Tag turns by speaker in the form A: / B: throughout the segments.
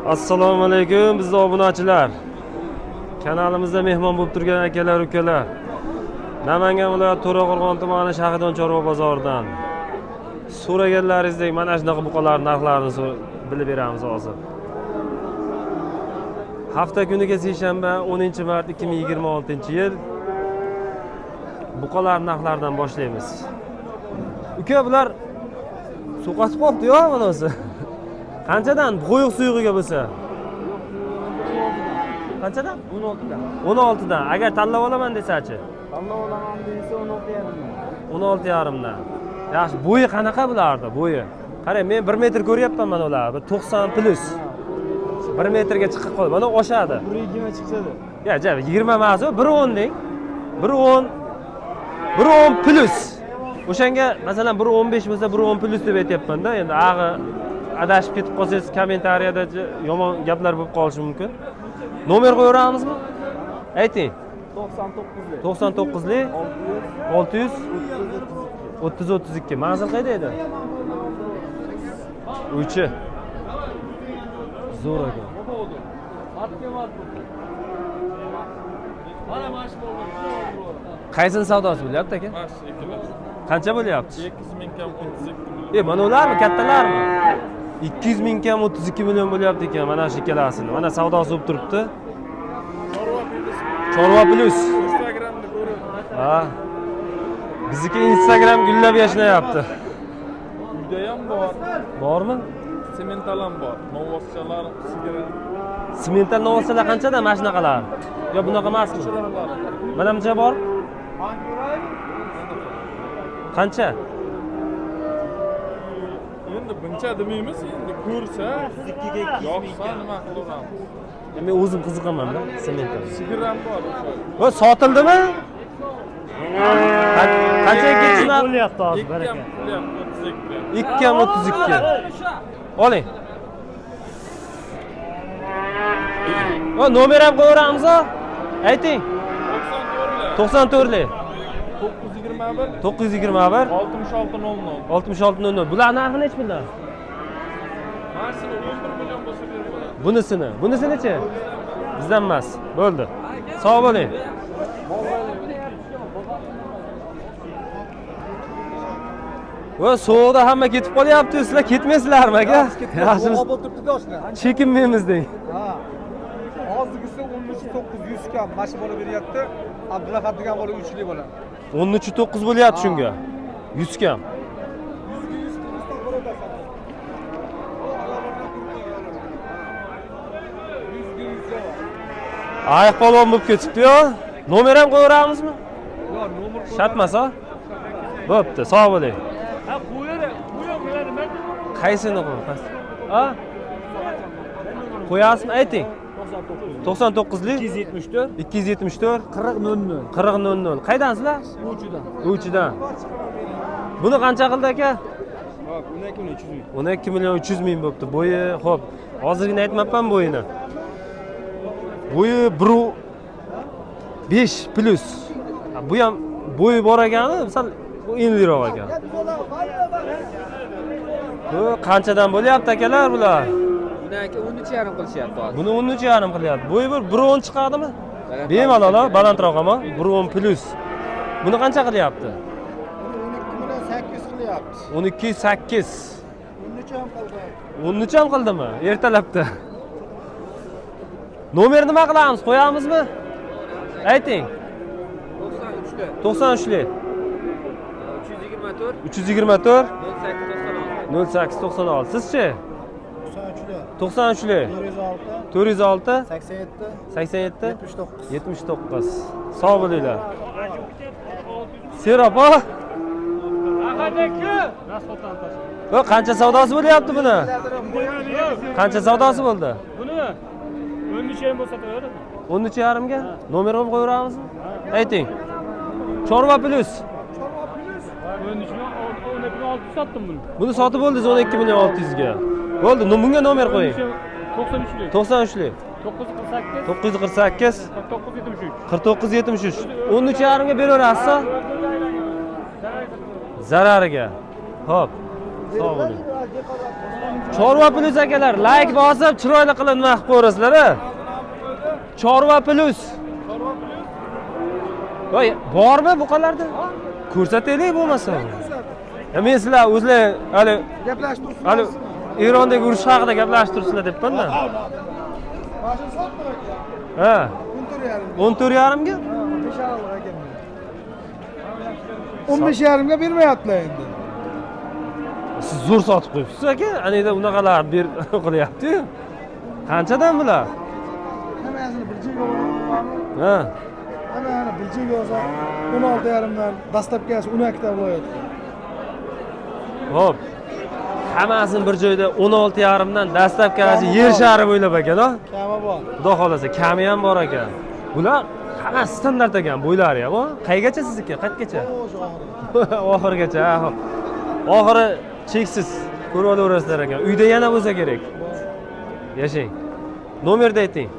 A: Assalomu alaykum bizning obunachilar. Kanalimizda mehmon bo'lib turgan akalar, ukalar. Namangan viloyati To'raqo'rg'on tumani Shahidon Chorva bozoridan so'raganlaringizdek mana shunaqa buqalar narxlarini bilib beramiz hozir. Hafta kuniga seshanba 10-mart 2026-yil buqalar narxlaridan boshlaymiz. Uka, bular so'qatib qolibdi-yo bunisi. Qanchadan qo'yiq suyug'iga bo'lsa? Qanchadan?
B: 16dan.
A: 16dan. Agar tanlab olaman desa-chi?
B: Tanlab olaman desa 16,5dan.
A: 16,5dan. Yaxshi, bo'yi qanaqa bulardi? Bo'yi. Qarang, men 1 metr ko'ryapman mana ular. 90 plus. 1 metrga chiqib qoldi. Mana oshadi.
B: 1,20 chiqadi.
A: Ya, 20 emas, 1,10 deng. 1,10. 1,10 plus. O'shanga masalan 1,15 bo'lsa 1,10 plus deb aytayapman-da. Endi ag'i adashib ketib qolsangiz kommentariyada yomon gaplar bo'lib qolishi mumkin. Nomer qo'yaveramizmi? Ayting.
B: 99lik.
A: 99lik 600 30-32. Manzil qayda edi? Uchi. Zo'r ekan. Qaysini savdosi bo'lyapti aka? Qancha bo'lyapti?
C: 200 ming kam 32 million.
A: Mana ularmi, kattalarmi? 200 ming kam 32 million bo'lyapti ekan mana shu ikkalasini. Mana savdosi bo'lib turibdi. Chorva plus.
C: Instagramda ko'rib.
A: Ha. Bizniki Instagram gullab yashnayapti.
C: Uyda ham bor.
A: Bormi?
C: Semental ham bor. Novvoschalar, sigir.
A: Semental novvosalar qanchadan mana shunaqalar? Yo, bunaqa emasmi?
C: Chiroqlar.
A: Mana buncha bor? Qancha?
C: Endi buncha demaymiz, endi ko'rsa, yoqsa nima qilamiz?
A: Men o'zim qiziqaman-da semental.
C: Sigir ham bor o'sha.
A: O, sotildimi? Qanchaga ketishini
B: Bo'lyapti hozir baraka.
C: 2 kam 32.
A: 2 Oling. O, nomer ham qo'yaveramiz. Ayting. 94lik.
C: 921
A: 921
C: 6600.
A: 6600. Bular narxi nechi bundan?
C: Marsini 11 million bo'lsa berib bo'ladi.
A: Bunisini. Bunisini-chi? Bizdan emas. Bo'ldi. Sog' bo'ling. Va so'g'da hamma ketib qolyapti, sizlar ketmaysizlarmi aka? Yaxshi. Chekinmaymiz deng.
D: Ha. Hozirgisi 13.900 kam mana shu bola beryapti. Abdulahad degan bola 3lik bola.
A: 13.9 bo'lyapti shunga. 100 kam. 100 Ay polvon bo'lib ketibdi-yo. Nomer ham qo'yaveramizmi?
D: Yo'q, nomer
A: Shatmasa? Bo'pti, sog' bo'ling.
B: Ha, qo'yadi, men.
A: Qaysini qo'yasiz? Ha? Qo'yasizmi? Ayting. 99lik
B: 274
A: 274
B: 4000.
A: 4000. Qaydansizlar?
B: Uchidan.
A: Uchidan. Buni qancha qildi aka?
D: Yo'q, 12 million 300 ming.
A: 12 million 300 ming bo'pti. Bo'yi, xo'p. Hozirgina aytmabman bo'yini. Bo'yi 1.5 plus. Bu ham bo'yi bor ekani, misol bu enliroq ekan. Bu qanchadan bo'lyapti akalar bular?
B: Bunaki 13,5 qilishyapti hozir.
A: Buni 13,5 qilyapti. Bo'yi bir 1.10 chiqadimi? Bemalol, balandroq ama 1.10 plus. Buni qancha qilyapti?
D: 12 million 800 qilyapti.
A: 12.8.
D: 13 ham qildi.
A: 13 ham qildimi? Ertalabda. Nomer nima qilamiz? Qo'yamizmi? Ayting. 93lik 324 0896. Sizchi? 93lik 406 87 79. Sog' bo'linglar. Seropa. O, qancha savdosi bo'lyapti buni? Qancha savdosi bo'ldi?
B: Buni 13,5 bo'lsa qo'yadi.
A: 13,5 ga? Nomer ham qo'yaveramizmi? Ayting. Chorva plus.
B: 12,600 sotdim buni.
A: Buni sotib bo'ldingiz 12 million 600 ga. Bo'ldi, bunga nomer qo'ying.
B: 93lik
A: 93lik
B: 948
A: 948
B: 4973.
A: 4973. 13,5 ga beraverasiz? Zarariga. Xo'p. Sog' bo'ling. Chorva plus akalar, like bosib, chiroyli qilib nima qilib qo'yasizlar-a? Chorva plus. Voy, bormi buqalarda? Ko'rsataylik bo'lmasa. Men sizlar o'zlar hali
D: Gaplashib tursin.
A: hali Erondagi urush haqida gaplashib turibsizlar debman-da.
D: Mashina sotdim aka.
A: Ha,
D: 14,5
A: 14,5 ga?
D: 15,5 ga bermayaptilar endi.
A: Siz zo'r sotib qo'yibsiz aka. Anida unaqalar ber qilyapti-yu. Qanchadan bular?
D: Hammasini bir joyga olib,
A: Ha.
D: hammani bir joyga olsam 16,5 dan dastlabkasi 12 ta bo'layapti.
A: Hop. Hammasini bir joyda 16,5 dan dastlabkasi yer shari bo'ylab ekan, ha?
D: Kami bor.
A: Xudo xolasa, kami ham bor ekan. Bular hammasi standart ekan, bo'ylari ham, ha? Qaygacha sizniki? Qayergacha? Oxirigacha. Ha. Oxiri cheksiz ko'rib olaverasizlar ekan. Uyda yana bo'lsa kerak. Yashang. Nomerni ayting.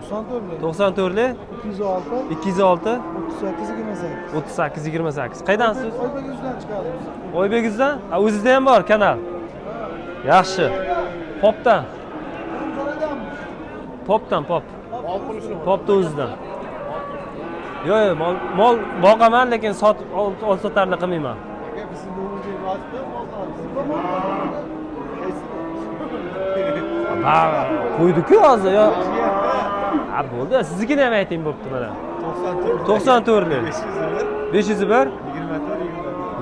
D: 94
A: 94
D: 206
A: 206
D: 38 28.
A: 38 28. Qaydansiz?
D: Oybekizdan chiqamiz.
A: Oybekizdan? Ha, o'zingizda ham bor kanal. Yaxshi. Popdan. Popdan, pop. Popda o'zingizdan. Yo'q, mol boqaman, lekin sotarlik qilmayman. Ha, qo'ydi-ku hozir, yo. Ha, bo'ldi. Siznikini ham ayting bo'pti mana. 94 lik. 501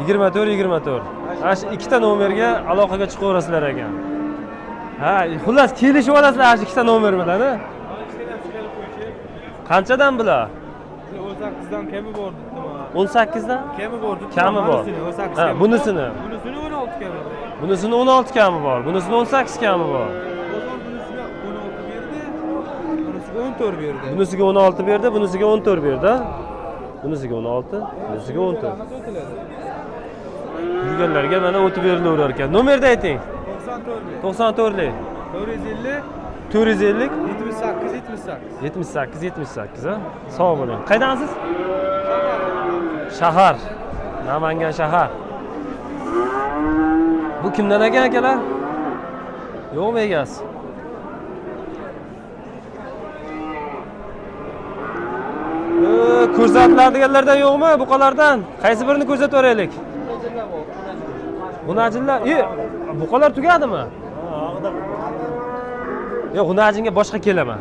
A: 24. Ana shu ikkita nomerga aloqaga chiqaverasizlar ekan. Ha, xullas kelishib olasizlar shu ikkita nomer bilan, ha? Qanchadan bular?
B: 18dan kami bor dedim.
A: 18 dan?
B: Kami bor dedim.
A: Kami bor. Ha, bunisini.
B: Bunisini 16 kami.
A: Bunisini 16 kami bor. Bunisini 18 kami bor.
B: Bunisiga 16 berdi.
A: Bunisiga 16 berdi, bunisiga 14 berdi. Ha? Bunisiga 16, bunisiga 14. Yurganlarga mana o'tib berilaverar ekan. Nomerni ayting. 94 lik. 450 78 ha. Sog' bo'ling. Qaydansiz? Shahar. Namangan shahar. Bu kimdan ekan akalar? Yo'qmi egasi? Ko'rsatiladiganlardan yo'qmi buqalardan? Qaysi birini ko'rsatib beraylik? G'unajinlar, buqalar tugadimi? Yo'q, G'unajinga boshqa kelaman.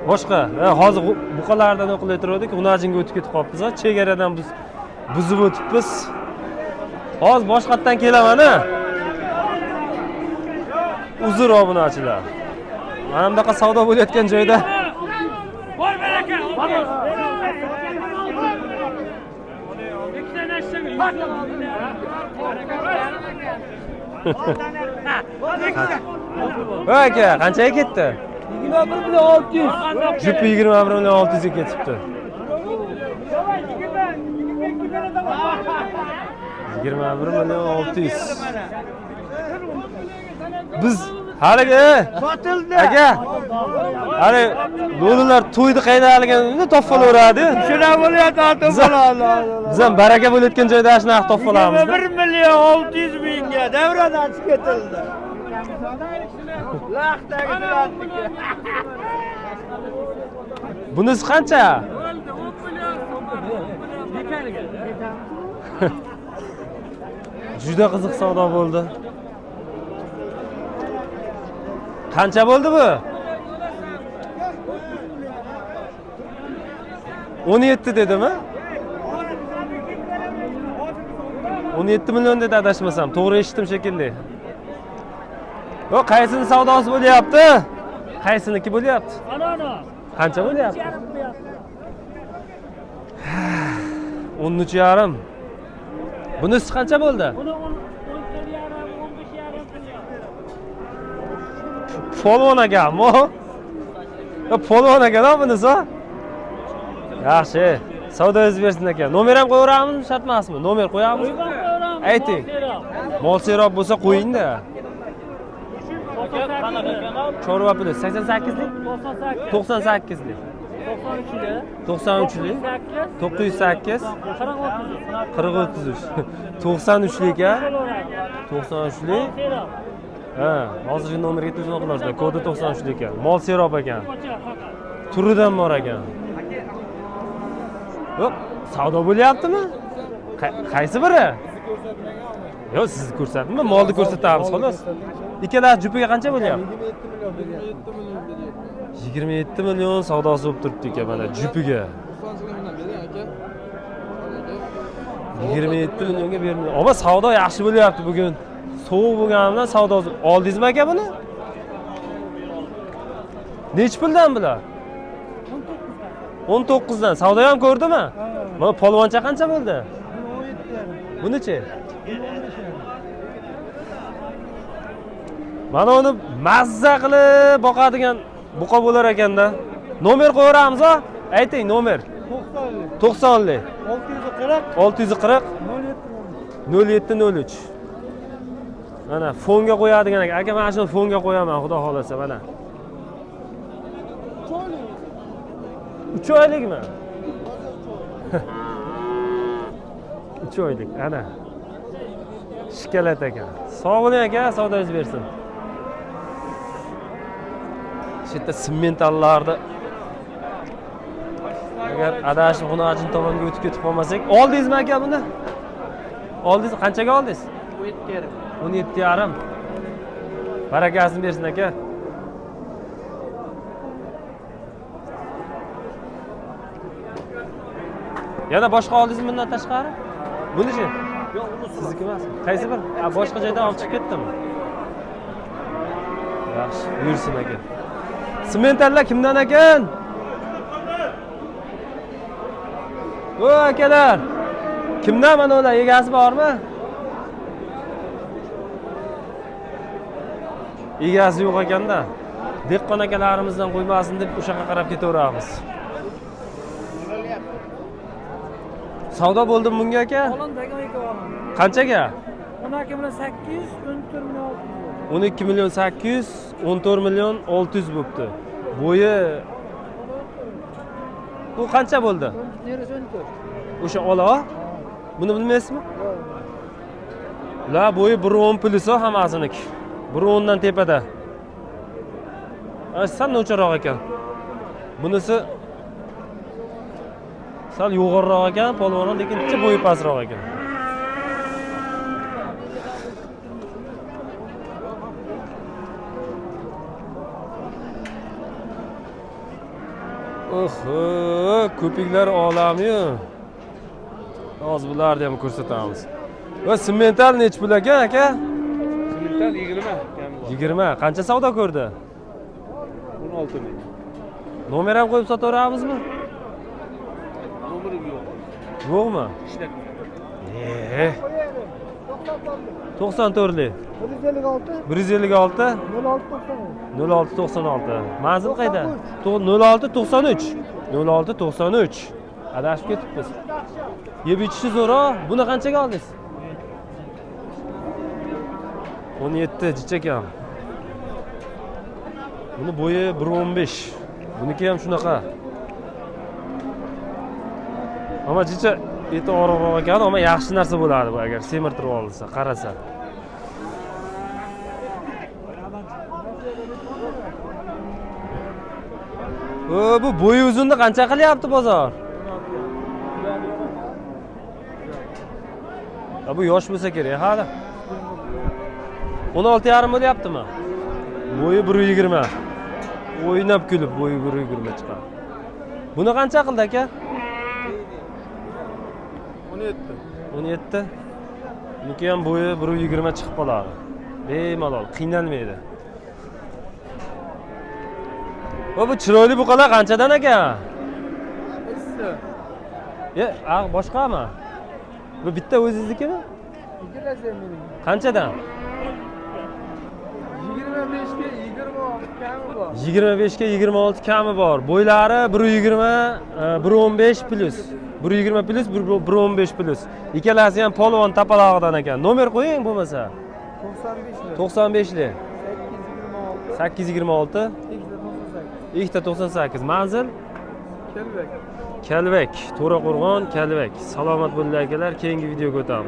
A: Boshqa. Hozir buqalardan o'qilayotgandik, G'unajinga o'tib ketib qolibmiz. Chegaradan biz buzib o'tibmiz. Hozir boshqatdan kelaman-a. Uzr obunachilar. Mana bunaqa savdo bo'layotgan joyda
B: Bor baraka. Ikkita
A: aka, qanchaga ketdi?
B: 21 bilan 600.
A: Jupi 21 bilan 600 ga ketibdi. 21 million 600. Biz haligi
B: Sotildi.
A: aka, hali lo'lilar to'yni qaynalganini topolaveradi.
B: Shuna bo'lyapti to'poladi.
A: Biz ham baraka bo'layotgan joyda shunaqa topolamizda.
B: 1 million 600 mingga davradan chiqib ketildi. Laqdagi siratniki.
A: Bunisi qancha? Juda qiziq savdo bo'ldi. Qancha bo'ldi bu? 17 dedimi? 17 million dedi adashmasam. To'g'ri eshitdim shekilli. Yo, qaysini savdosi bo'lyapti? Qaysiniki bo'lyapti?
B: Ana.
A: Qancha bo'lyapti? 13,5. Bunisi qancha bo'ldi?
B: Buni 10,5 15,5
A: Polvon akami. Yo, polvon aka bunisi. Yaxshi. Savdoyingiz bersin aka. Nomer ham qo'yaveramizmi, shart emasmi? Nomer qo'yamiz. Ayting. Mol serob bo'lsa qo'ying-da. Chorva puli 88 lik? 98 lik. 93'li. 908 40 33. 93'lik ha. 93'lik. Ha, hozirgi nomerga telefon qilasizlar. Kodi 93'lik ekan. Mol serob ekan. Turidan bor ekan. Yo'q, savdo bo'lyaptimi? Qaysi biri? Yo'q, sizni ko'rsatdim, molni ko'rsatamiz xolos. Ikkalasi jupiga qancha bo'lyapti? 27 million savdosi bo'lib turibdi ekan mana jupiga. 27 millionga bermaydi. Ammo savdo yaxshi bo'lyapti bugun. Sovuq bo'lganidan savdosi. Oldingizmi aka buni? Nech puldan bular? 19 dan. Savdo ham ko'rdimi? Mana polvoncha qancha bo'ldi? 17. Bunichi? Mana uni mazza qilib boqadigan buqa bo'lar ekanda. Nomer qo'yamiz-a? Ayting nomer. 90lik. 640 0703. Mana fonga qo'yadigan aka. Aka mana shuni fonga qo'yaman, xudo xolasa mana. 3 oylikmi? 3 oylik, ana. Shikalat ekan. Sog' bo'ling aka, savdoyingiz bersin. Shu yerda sementallarni agar adashib xunajin tomonga o'tib ketib qolmasak, oldingizmi aka buni? Oldingiz qanchaga oldingiz? 17,5. Barakasini bersin aka. Yana boshqa oldingizmi bundan tashqari? Bunichi? Yo'q, uni sizniki emas. Qaysi bir? Boshqa joydan olib chiqib ketdimi? Yaxshi, buyursin aka. Sementallar kimdan ekan? O akalar. Kimdan mana ular? Egasi bormi? Egasi yo'q ekanda. Dehqon akalarimizdan qo'ymasin deb o'shaqa qarab ketaveramiz. Savdo bo'ldimi bunga aka? Qanchaga?
E: 12 million 800, 14 million 600.
A: 12 million 800, 14 million 600 bo'pti. Bo'yi bu qancha bo'ldi?
E: Neresi 14?
A: O'sha ola? Buni bilmaysizmi? La bo'yi 1.10 plus hammasiniki. 1.10 dan tepada. Sal nocharoq ekan. Bunisi sal yo'g'onroq ekan, polvondan lekin ichi bo'yi pastroq ekan. Oho, ko'piklar olami-yu. Hozir bularni ham ko'rsatamiz. Va semental nech pul ekan aka?
B: Semental
A: 20. Qancha savdo ko'rdi?
B: 16 ming.
A: Nomer ham qo'yib sotaveramizmi?
B: Nomeri yo'q.
A: Yo'qmi?
B: Ishlamayapti.
A: 94lik. 156 0696. Manzil qayda? 0693. 0693. Adashib ketibmiz. Yeb ichishi zo'r-a? Buni qanchaga oldingiz? 17 jicha ekan. Buni bo'yi 1.15. Buniki ham shunaqa. Ammo jicha eti og'riqroq ekan, ammo yaxshi narsa bo'ladi bu agar semirtirib olsa, qarasa. Bu bo'yi uzunni qancha qilyapti bozor? Bu yosh bo'lsa kerak, hali. 16,5 bo'lyaptimi? Bo'yi 1.20. O'ynab kulib bo'yi 1.20 chiqadi. Buni qancha qildi aka? 17. Buniki ham bo'yi 1.20 chiqib qoladi. Bemalol, qiynalmaydi. Bu chiroyli buqalar qanchadan aka? Boshqami? Bu bitta o'zingiznikimi? Qanchadan? 25 ga 26 kami bor. Bo'ylari 1.20, 1.15 plus. 1.20 plus, 1.15 plus. Ikkalasi ham polvon tapalog'idan ekan. Nomer qo'ying bo'lmasa. 95lik. 826 298. Manzil
D: Kelbek.
A: Kalvak, To'raqo'rg'on, Kalvak. Salomat bo'linglar akalar, keyingi videoga o'tamiz.